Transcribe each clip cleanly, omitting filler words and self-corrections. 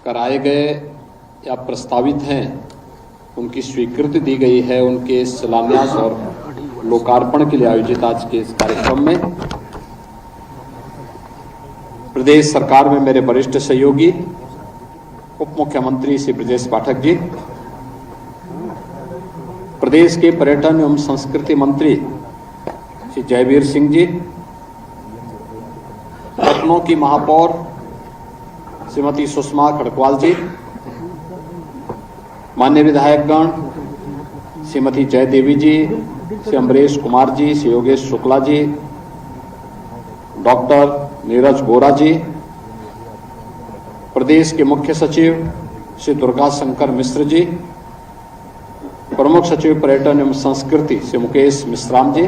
कराए गए या प्रस्तावित हैं उनकी स्वीकृति दी गई है। उनके शिलान्यास और लोकार्पण के लिए आयोजित आज के इस कार्यक्रम में प्रदेश सरकार में मेरे वरिष्ठ सहयोगी उप मुख्यमंत्री श्री ब्रजेश पाठक जी, प्रदेश के पर्यटन एवं संस्कृति मंत्री श्री जयवीर सिंह जी, लखनऊ की महापौर श्रीमती सुषमा खड़गवाल जी, माननीय विधायकगण श्रीमती जयदेवी जी, श्री अमरेश कुमार जी, श्री योगेश शुक्ला जी, डॉक्टर नीरज गोरा जी, प्रदेश के मुख्य सचिव श्री दुर्गा शंकर मिश्र जी, प्रमुख सचिव पर्यटन एवं संस्कृति श्री मुकेश मिश्राम जी,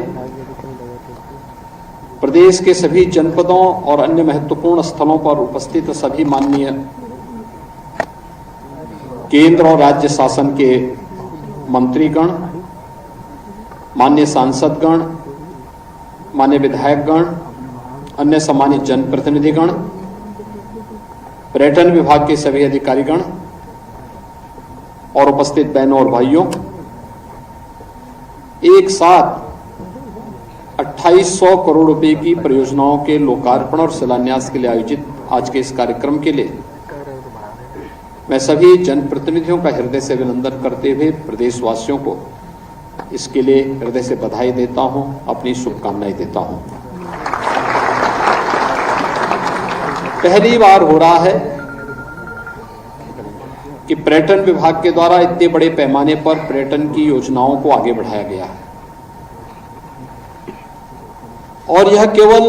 प्रदेश के सभी जनपदों और अन्य महत्वपूर्ण स्थलों पर उपस्थित सभी माननीय केंद्र और राज्य शासन के मंत्रीगण, माननीय सांसदगण, माननीय विधायकगण, अन्य सम्मानित जनप्रतिनिधिगण, पर्यटन विभाग के सभी अधिकारीगण और उपस्थित बहनों और भाइयों, एक साथ 2800 करोड़ रुपए की परियोजनाओं के लोकार्पण और शिलान्यास के लिए आयोजित आज के इस कार्यक्रम के लिए मैं सभी जनप्रतिनिधियों का हृदय से अभिनंदन करते हुए प्रदेशवासियों को इसके लिए हृदय से बधाई देता हूं, अपनी शुभकामनाएं देता हूं। पहली बार हो रहा है कि पर्यटन विभाग के द्वारा इतने बड़े पैमाने पर पर्यटन की योजनाओं को आगे बढ़ाया गया है और यह केवल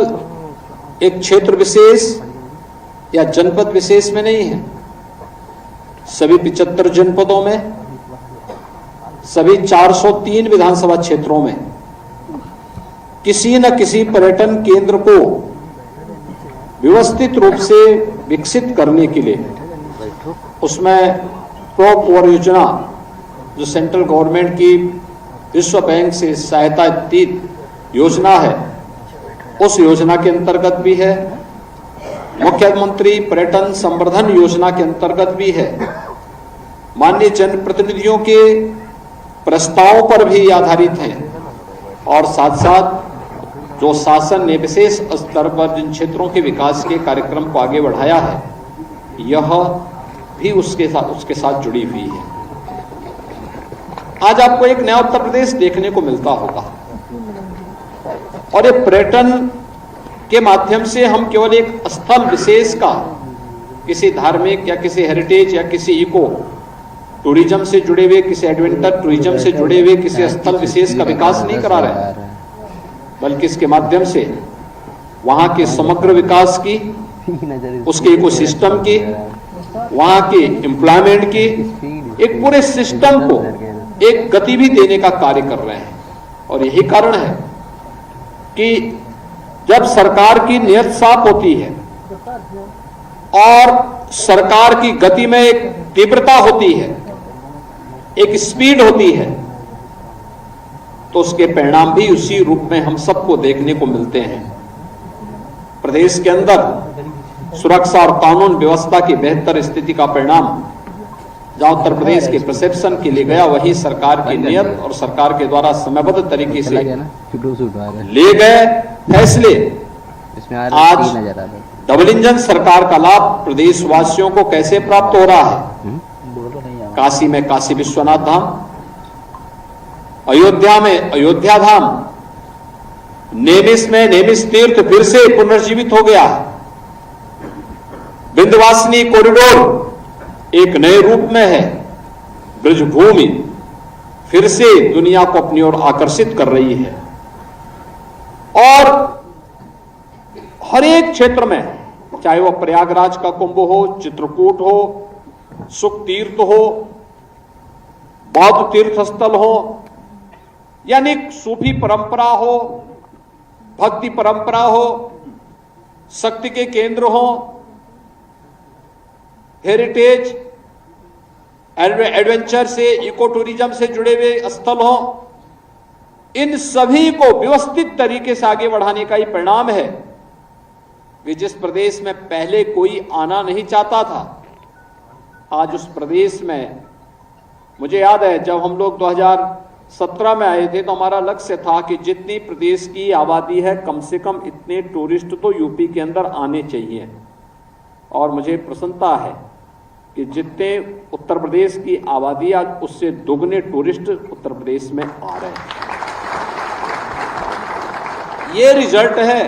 एक क्षेत्र विशेष या जनपद विशेष में नहीं है। सभी 75 जनपदों में, सभी 403 विधानसभा क्षेत्रों में किसी न किसी पर्यटन केंद्र को व्यवस्थित रूप से विकसित करने के लिए उसमें प्रो योजना जो सेंट्रल गवर्नमेंट की विश्व बैंक से सहायता दी योजना है, उस योजना के अंतर्गत भी है, मुख्यमंत्री पर्यटन संवर्धन योजना के अंतर्गत भी है, माननीय जनप्रतिनिधियों के प्रस्तावों पर भी आधारित हैं और साथ साथ जो शासन ने विशेष स्तर पर जिन क्षेत्रों के विकास के कार्यक्रम को आगे बढ़ाया है, यह भी उसके साथ जुड़ी हुई है। आज आपको एक नया उत्तर प्रदेश देखने को मिलता होगा और ये पर्यटन के माध्यम से हम केवल एक स्थल विशेष का किसी धार्मिक या किसी हेरिटेज या किसी इको टूरिज्म से जुड़े हुए, किसी एडवेंचर टूरिज्म से जुड़े हुए किसी स्थल विशेष का विकास नहीं करा रहे हैं, बल्कि इसके माध्यम से वहां के समग्र विकास की, उसके इकोसिस्टम की, वहां के एम्प्लॉयमेंट की, एक पूरे सिस्टम को एक गति भी देने का कार्य कर रहे हैं। और यही कारण है कि जब सरकार की नीयत साफ होती है और सरकार की गति में एक तीव्रता होती है, एक स्पीड होती है, तो उसके परिणाम भी उसी रूप में हम सबको देखने को मिलते हैं। प्रदेश के अंदर सुरक्षा और कानून व्यवस्था की बेहतर स्थिति का परिणाम जहां उत्तर प्रदेश के परसेप्शन के लिए गया, वही सरकार की नियत और सरकार के द्वारा समयबद्ध तरीके से ले गए फैसले आज डबल इंजन सरकार का लाभ प्रदेशवासियों को कैसे प्राप्त हो रहा है। काशी में काशी विश्वनाथ धाम, अयोध्या में अयोध्या धाम, नेमिष में नेमिष तीर्थ फिर से पुनर्जीवित हो गया है। विंध्यवासिनी कॉरिडोर एक नए रूप में है। ब्रजभूमि फिर से दुनिया को अपनी ओर आकर्षित कर रही है और हर एक क्षेत्र में, चाहे वह प्रयागराज का कुंभ हो, चित्रकूट हो, सुख तीर्थ हो, बौद्ध तीर्थ स्थल हो, यानी सूफी परंपरा हो, भक्ति परंपरा हो, शक्ति के केंद्र हो, हेरिटेज एडवेंचर से, इको टूरिज्म से जुड़े हुए स्थल हो, इन सभी को व्यवस्थित तरीके से आगे बढ़ाने का ही परिणाम है कि जिस प्रदेश में पहले कोई आना नहीं चाहता था, आज उस प्रदेश में, मुझे याद है जब हम लोग 2017 में आए थे तो हमारा लक्ष्य था कि जितनी प्रदेश की आबादी है कम से कम इतने टूरिस्ट तो यूपी के अंदर आने चाहिए। और मुझे प्रसन्नता है कि जितने उत्तर प्रदेश की आबादी आज उससे दोगुने टूरिस्ट उत्तर प्रदेश में आ रहे हैं। ये रिजल्ट है।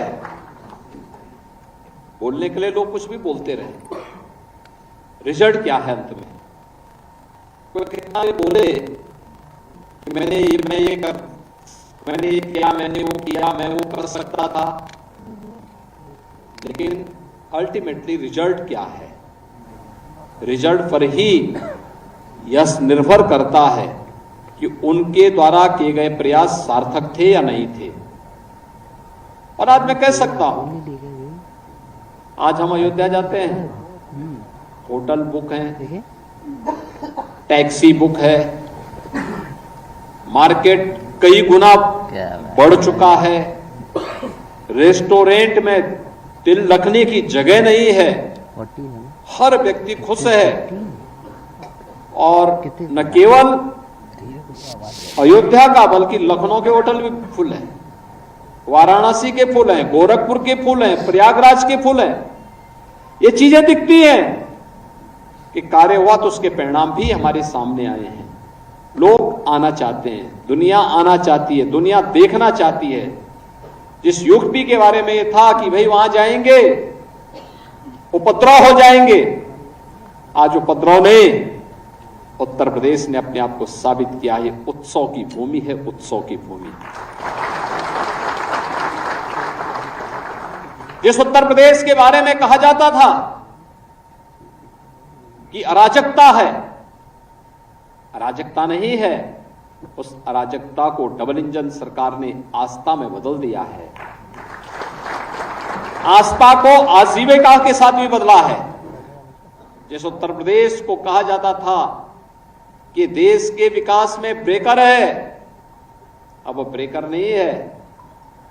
बोलने के लिए लोग कुछ भी बोलते रहे, रिजल्ट क्या है अंत में? कोई कितना भी बोले कि मैंने ये किया, मैंने वो किया, मैं वो कर सकता था, लेकिन अल्टीमेटली रिजल्ट क्या है? रिजल्ट पर ही यश निर्भर करता है कि उनके द्वारा किए गए प्रयास सार्थक थे या नहीं थे। और आज मैं कह सकता हूं, आज हम अयोध्या जाते हैं, होटल बुक है, टैक्सी बुक है, मार्केट कई गुना बढ़ चुका है, रेस्टोरेंट में दिल रखने की जगह नहीं है, हर व्यक्ति खुश है। और न केवल अयोध्या का बल्कि लखनऊ के होटल भी फुल है, वाराणसी के फुल हैं, गोरखपुर के फुल हैं, प्रयागराज के फुल हैं। ये चीजें दिखती हैं कि कार्य हुआ तो उसके परिणाम भी हमारे सामने आए हैं। लोग आना चाहते हैं, दुनिया आना चाहती है, दुनिया देखना चाहती है। जिस युक्ति के बारे में ये था कि भाई वहां जाएंगे उपद्रव हो जाएंगे, आज उपद्रव नहीं, उत्तर प्रदेश ने अपने आप को साबित किया है। उत्सव की भूमि है, उत्सव की भूमि। जिस उत्तर प्रदेश के बारे में कहा जाता था कि अराजकता है, अराजकता नहीं है, उस अराजकता को डबल इंजन सरकार ने आस्था में बदल दिया है। आस्था को आजीविका के साथ भी बदला है। जिस उत्तर प्रदेश को कहा जाता था कि देश के विकास में ब्रेकर है, अब वो ब्रेकर नहीं है।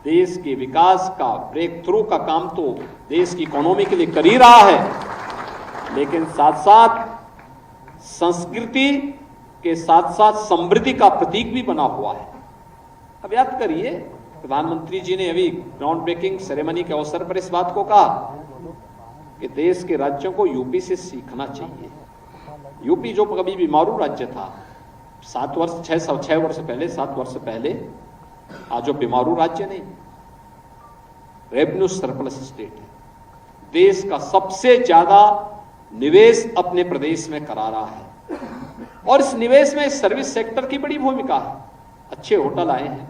देश के विकास का ब्रेक थ्रू का काम तो देश की इकोनॉमी के लिए कर ही रहा है, लेकिन साथ साथ संस्कृति के साथ साथ समृद्धि का प्रतीक भी बना हुआ है। अब याद करिए, प्रधानमंत्री जी ने अभी ग्राउंड ब्रेकिंग सेरेमनी के अवसर पर इस बात को कहा कि देश के राज्यों को यूपी से सीखना चाहिए। यूपी जो कभी बीमारू राज्य था 7 वर्ष पहले, आज जो बीमारू राज्य नहीं, रेवेन्यू सरप्लस स्टेट है। देश का सबसे ज्यादा निवेश अपने प्रदेश में करा रहा है, और इस निवेश में सर्विस सेक्टर की बड़ी भूमिका है। अच्छे होटल आए हैं,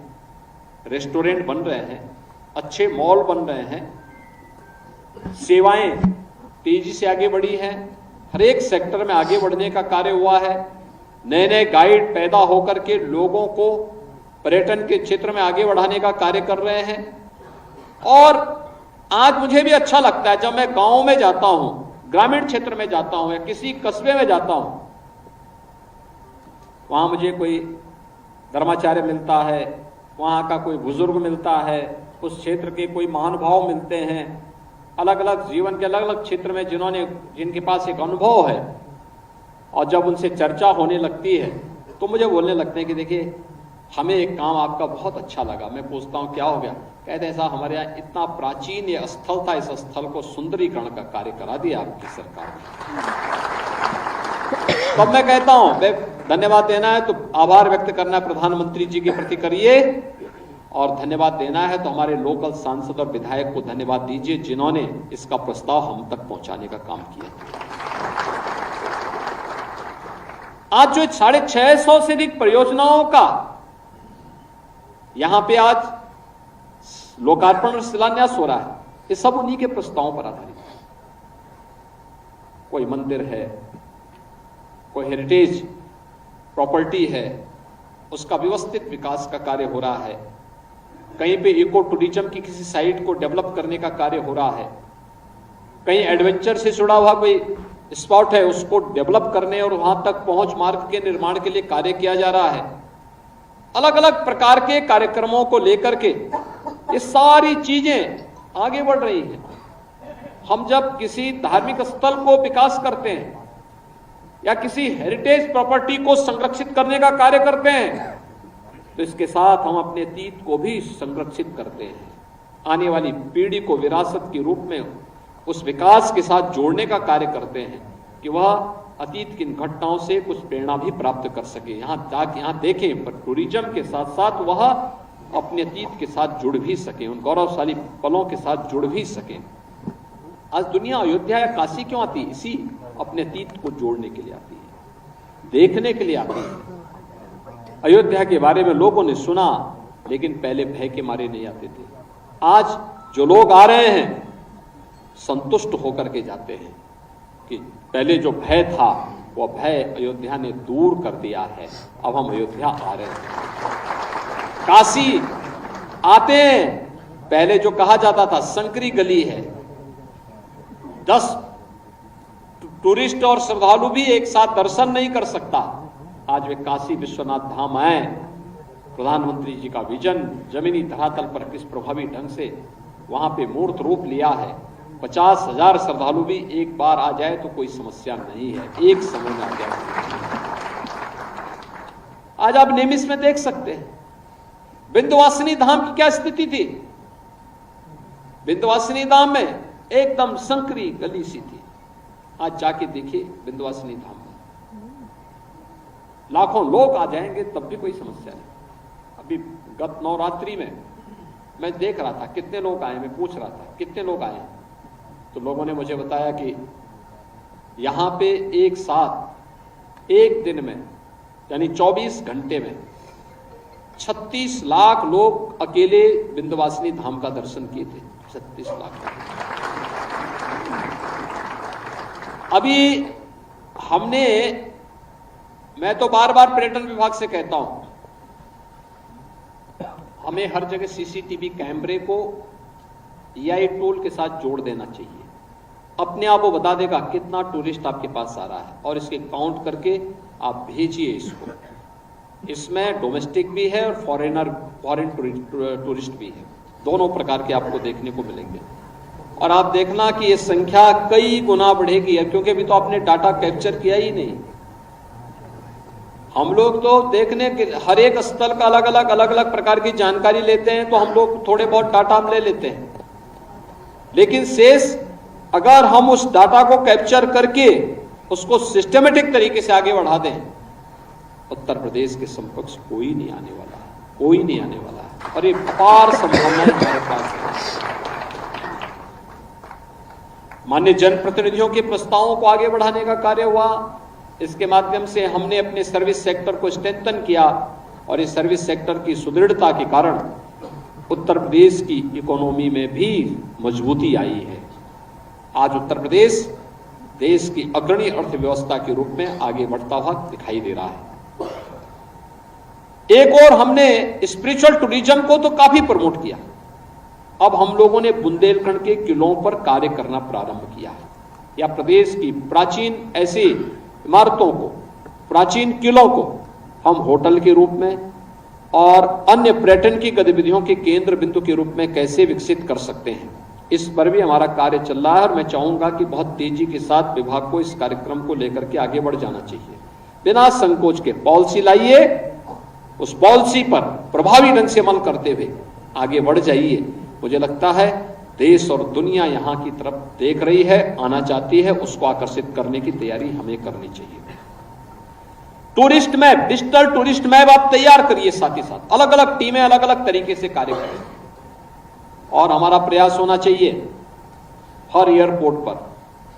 रेस्टोरेंट बन रहे हैं, अच्छे मॉल बन रहे हैं, सेवाएं तेजी से आगे बढ़ी हैं, हर एक सेक्टर में आगे बढ़ने का कार्य हुआ है। नए नए गाइड पैदा होकर के लोगों को पर्यटन के क्षेत्र में आगे बढ़ाने का कार्य कर रहे हैं। और आज मुझे भी अच्छा लगता है जब मैं गांव में जाता हूं, ग्रामीण क्षेत्र में जाता हूं या किसी कस्बे में जाता हूं, वहां मुझे कोई धर्माचार्य मिलता है, वहां का कोई बुजुर्ग मिलता है, उस क्षेत्र के कोई महानुभाव मिलते हैं, अलग अलग जीवन के अलग अलग क्षेत्र में जिनके पास एक अनुभव है। और जब उनसे चर्चा होने लगती है तो मुझे बोलने लगते हैं कि देखिए हमें एक काम आपका बहुत अच्छा लगा। मैं पूछता हूं क्या हो गया? कहते हैं साहब हमारे यहाँ इतना प्राचीन ये स्थल था, इस स्थल को सुंदरीकरण का कार्य करा दिया आपकी सरकार ने। तब मैं कहता हूं धन्यवाद देना है तो आभार व्यक्त करना है प्रधानमंत्री जी के प्रति करिए, और धन्यवाद देना है तो हमारे लोकल सांसद और विधायक को धन्यवाद दीजिए जिन्होंने इसका प्रस्ताव हम तक पहुंचाने का काम किया। आज जो 650 से अधिक परियोजनाओं का यहां पे आज लोकार्पण और शिलान्यास हो रहा है, ये सब उन्हीं के प्रस्तावों पर आधारित है। कोई मंदिर है, कोई हेरिटेज प्रॉपर्टी है, उसका व्यवस्थित विकास का कार्य हो रहा है। कहीं पे इको टूरिज्म की किसी साइट को डेवलप करने का कार्य हो रहा है, कहीं एडवेंचर से जुड़ा हुआ कोई स्पॉट है उसको डेवलप करने और वहां तक पहुंच मार्ग के निर्माण के लिए कार्य किया जा रहा है। अलग अलग प्रकार के कार्यक्रमों को लेकर के ये सारी चीजें आगे बढ़ रही हैं। हम जब किसी धार्मिक स्थल को विकास करते हैं या किसी हेरिटेज प्रॉपर्टी को संरक्षित करने का कार्य करते हैं, तो इसके साथ हम अपने अतीत को भी संरक्षित करते हैं। आने वाली पीढ़ी को विरासत के रूप में उस विकास के साथ जोड़ने का कार्य करते हैं कि वह अतीत की घटनाओं से कुछ प्रेरणा भी प्राप्त कर सके। यहाँ देखें, पर टूरिज्म के साथ साथ वह अपने अतीत के साथ जुड़ भी सके, उन गौरवशाली पलों के साथ जुड़ भी सके। आज दुनिया अयोध्या या काशी क्यों आती है? इसी अपने अतीत को जोड़ने के लिए आती है, देखने के लिए आती है। अयोध्या के बारे में लोगों ने सुना, लेकिन पहले भय के मारे नहीं आते थे। आज जो लोग आ रहे हैं संतुष्ट होकर के जाते हैं कि पहले जो भय था वह भय अयोध्या ने दूर कर दिया है। अब हम अयोध्या आ रहे हैं, काशी आते हैं। पहले जो कहा जाता था संकरी गली है, 10 टूरिस्ट और श्रद्धालु भी एक साथ दर्शन नहीं कर सकता। आज वे काशी विश्वनाथ धाम आए। प्रधानमंत्री जी का विजन जमीनी धरातल पर किस प्रभावी ढंग से वहां पे मूर्त रूप लिया है। 50,000 श्रद्धालु भी एक बार आ जाए तो कोई समस्या नहीं है, एक समय में आ जाए। आज आप नेमिस में देख सकते हैं विंध्यवासिनी धाम की क्या स्थिति थी। विंध्यवासिनी धाम में एकदम संकरी गली सी थी। आज जाके देखिए विंध्यवासिनी धाम में लाखों लोग आ जाएंगे तब भी कोई समस्या नहीं। अभी गत नवरात्रि में मैं देख रहा था कितने लोग आए, मैं पूछ रहा था कितने लोग आए, तो लोगों ने मुझे बताया कि यहां पे एक साथ एक दिन में यानी 24 घंटे में 36 लाख लोग अकेले विंध्यवासिनी धाम का दर्शन किए थे। 36 लाख। अभी मैं तो बार बार पर्यटन विभाग से कहता हूं, हमें हर जगह सीसीटीवी कैमरे को एआई टूल के साथ जोड़ देना चाहिए। अपने आप वो बता देगा कितना टूरिस्ट आपके पास आ रहा है और इसके काउंट करके आप भेजिए इसको। इसमें डोमेस्टिक भी है और फॉरेन टूरिस्ट भी है, दोनों प्रकार के आपको देखने को मिलेंगे। और आप देखना कि ये संख्या कई गुना बढ़ेगी, क्योंकि अभी तो आपने डाटा कैप्चर किया ही नहीं। हम लोग तो देखने के हर एक स्थल का अलग अलग प्रकार की जानकारी लेते हैं, तो हम लोग थोड़े बहुत डाटा हम ले लेते हैं, लेकिन शेष अगर हम उस डाटा को कैप्चर करके उसको सिस्टमेटिक तरीके से आगे बढ़ा दें, उत्तर प्रदेश के समकक्ष कोई नहीं आने वाला है, कोई नहीं आने वाला है। और ये अपार संभावनाएं हमारे पास है। माननीय जनप्रतिनिधियों के प्रस्तावों को आगे बढ़ाने का कार्य हुआ। इसके माध्यम से हमने अपने सर्विस सेक्टर को स्ट्रेंथन किया और इस सर्विस सेक्टर की सुदृढ़ता के कारण उत्तर प्रदेश की इकोनॉमी में भी मजबूती आई है। आज उत्तर प्रदेश देश की अग्रणी अर्थव्यवस्था के रूप में आगे बढ़ता हुआ दिखाई दे रहा है। एक और हमने स्पिरिचुअल टूरिज्म को तो काफी प्रमोट किया। अब हम लोगों ने बुंदेलखंड के किलों पर कार्य करना प्रारंभ किया है, या प्रदेश की प्राचीन ऐसी इमारतों को, प्राचीन किलों को हम होटल के रूप में और अन्य पर्यटन की गतिविधियों के केंद्र बिंदु के रूप में कैसे विकसित कर सकते हैं, इस पर भी हमारा कार्य चल रहा है। और मैं चाहूंगा कि बहुत तेजी के साथ विभाग को इस कार्यक्रम को लेकर के आगे बढ़ जाना चाहिए। बिना संकोच के पॉलिसी लाइए, उस पॉलिसी पर प्रभावी ढंग से अमल करते हुए आगे बढ़ जाइए। मुझे लगता है देश और दुनिया यहां की तरफ देख रही है, आना चाहती है, उसको आकर्षित करने की तैयारी हमें करनी चाहिए। Tourist map, digital tourist map आप तैयार करिए, साथ ही साथ अलग अलग टीमें अलग अलग तरीके से कार्य करें। और हमारा प्रयास होना चाहिए हर एयरपोर्ट पर,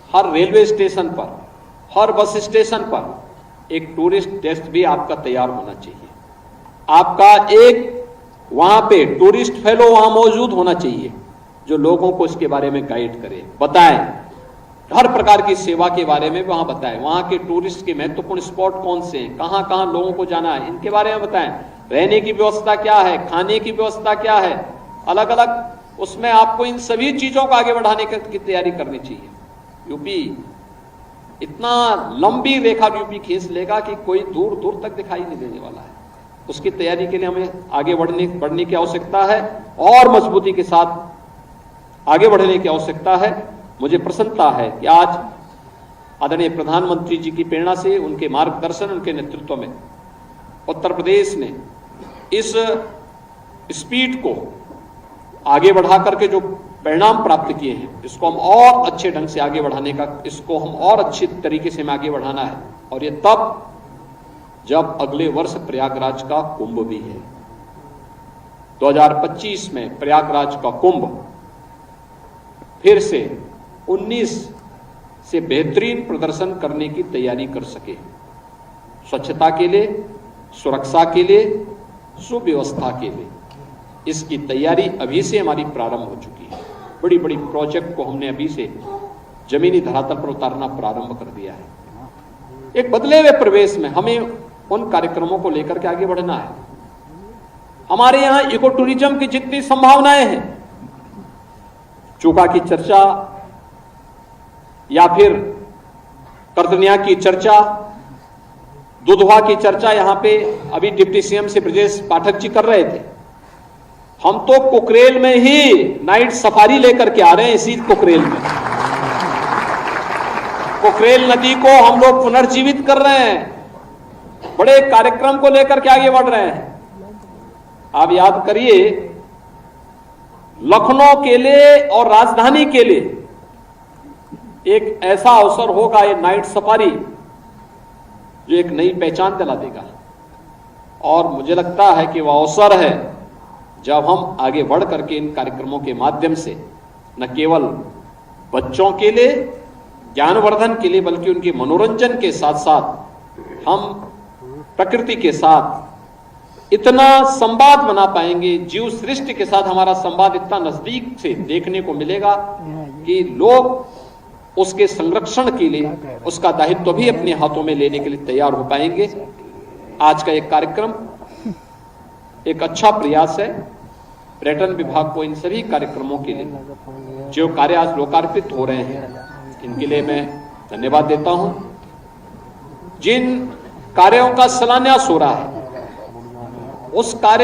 हर रेलवे स्टेशन पर, हर बस स्टेशन पर एक टूरिस्ट डेस्क भी आपका तैयार होना चाहिए। आपका एक वहां पे टूरिस्ट फेलो वहां मौजूद होना चाहिए जो लोगों को इसके बारे में गाइड करे, बताएं, हर प्रकार की सेवा के बारे में वहां बताएं, वहां के टूरिस्ट के महत्वपूर्ण स्पॉट कौन से हैं, कहां कहां लोगों को जाना है, इनके बारे में बताएं, रहने की व्यवस्था क्या है, खाने की व्यवस्था क्या है, अलग अलग उसमें आपको इन सभी चीजों को आगे बढ़ाने की तैयारी करनी चाहिए। यूपी इतना लंबी रेखा यूपी खींच लेगा कि कोई दूर दूर तक दिखाई नहीं देने वाला है। उसकी तैयारी के लिए हमें आगे बढ़ने की आवश्यकता है और मजबूती के साथ आगे बढ़ने की आवश्यकता है। मुझे प्रसन्नता है कि आज आदरणीय प्रधानमंत्री जी की प्रेरणा से, उनके मार्गदर्शन, उनके नेतृत्व में उत्तर प्रदेश ने इस स्पीड को आगे बढ़ा करके जो परिणाम प्राप्त किए हैं, इसको हम और अच्छे ढंग से आगे बढ़ाने का, इसको हम और अच्छे तरीके से हमें आगे बढ़ाना है। और ये तब जब अगले वर्ष प्रयागराज का कुंभ भी है। 2025 में प्रयागराज का कुंभ फिर से 19 से बेहतरीन प्रदर्शन करने की तैयारी कर सके। स्वच्छता के लिए, सुरक्षा के लिए, सुव्यवस्था के लिए इसकी तैयारी अभी से हमारी प्रारंभ हो चुकी है। बड़ी बड़ी प्रोजेक्ट को हमने अभी से जमीनी धरातल पर उतारना प्रारंभ कर दिया है। एक बदले हुए प्रवेश में हमें उन कार्यक्रमों को लेकर के आगे बढ़ना है। हमारे यहां इको टूरिज्म की जितनी संभावनाएं हैं, चूका की चर्चा या फिर कर्दनिया की चर्चा, दुधवा की चर्चा यहां पे अभी डिप्टी सीएम से ब्रजेश पाठक जी कर रहे थे। हम तो कुकरेल में ही नाइट सफारी लेकर के आ रहे हैं। इसी कुकरेल में कुकरेल नदी को हम लोग पुनर्जीवित कर रहे हैं, बड़े कार्यक्रम को लेकर के आगे बढ़ रहे हैं। आप याद करिए, लखनऊ के लिए और राजधानी के लिए एक ऐसा अवसर होगा ये नाइट सफारी, जो एक नई पहचान दिला देगा। और मुझे लगता है कि वह अवसर है जब हम आगे बढ़ करके इन कार्यक्रमों के माध्यम से न केवल बच्चों के लिए ज्ञानवर्धन के लिए, बल्कि उनके मनोरंजन के साथ साथ हम प्रकृति के साथ इतना संवाद बना पाएंगे, जीव सृष्टि के साथ हमारा संवाद इतना नजदीक से देखने को मिलेगा कि लोग उसके संरक्षण के लिए उसका दायित्व भी अपने हाथों में लेने के लिए तैयार हो पाएंगे। आज का एक कार्यक्रम एक अच्छा प्रयास है। पर्यटन विभाग को इन सभी कार्यक्रमों के लिए जो कार्य आज लोकार्पित हो रहे हैं, इनके लिए मैं धन्यवाद देता हूं। जिन कार्यों का शिलान्यास हो रहा है,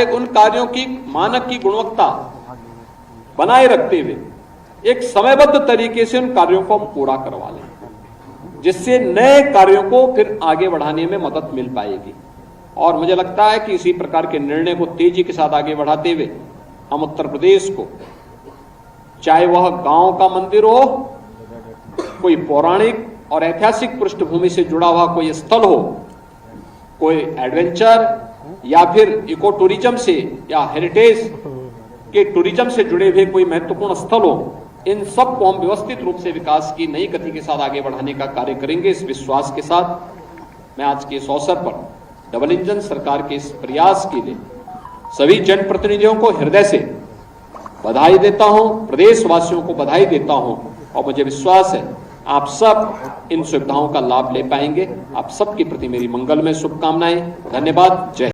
उन कार्यों की मानक की गुणवत्ता बनाए रखते हुए एक समयबद्ध तरीके से उन कार्यों को हम पूरा करवा लें, जिससे नए कार्यों को फिर आगे बढ़ाने में मदद मिल पाएगी। और मुझे लगता है कि इसी प्रकार के निर्णय को तेजी के साथ आगे बढ़ाते हुए हम उत्तर प्रदेश को, चाहे वह गांव का मंदिर हो, कोई पौराणिक और ऐतिहासिक पृष्ठभूमि से जुड़ा हुआ कोई स्थल हो, कोई एडवेंचर या फिर इको टूरिज्म से या हेरिटेज के टूरिज्म से जुड़े हुए कोई महत्वपूर्ण स्थल हो, इन सब को हम व्यवस्थित रूप से विकास की नई गति के साथ आगे बढ़ाने का कार्य करेंगे। इस विश्वास के साथ मैं आज के इस अवसर पर डबल इंजन सरकार के इस प्रयास के लिए सभी जनप्रतिनिधियों को हृदय से बधाई देता हूं, प्रदेशवासियों को बधाई देता हूं। और मुझे विश्वास है आप सब इन सुविधाओं का लाभ ले पाएंगे। आप सबके प्रति मेरी मंगलमय शुभकामनाएं। धन्यवाद। जय